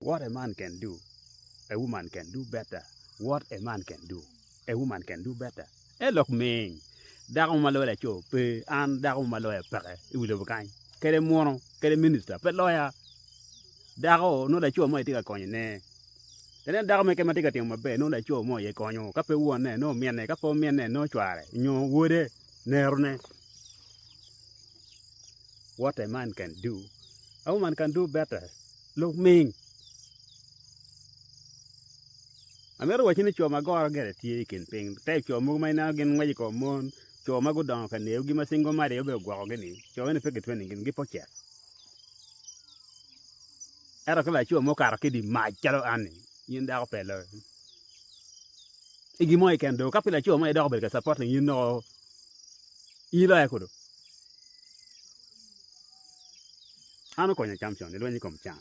What a man can do, a woman can do better. What a man can do, a woman can do better. Look me. Dago malo la cho pe an dago malo ya pare iwilo bukai. Kere mono, kere minister, pe lawyer. Dago no la cho mo itika konye ne. Tenen dago me kematika ting mabe no la cho mo ye konyo. Kape uo ne no miene, kapo miene no chware. Nyo wode nerone. What a man can do, a woman can do better. Look me. Amero wachini cho magora gere tie kin ping. Te cho mo mai na gen ngwaji ko mon. Cho mago don kan ne gi masingo mare obe gwa gani. Cho ne peke twen ngin gi poche. Era kala cho mo kar kidi ma chalo ani. Yin da ko pelo. Igi mo iken do kapila cho mo do be ka supporting you know. Ilo yakudo. Ano konya champion, ilo ni kom chan.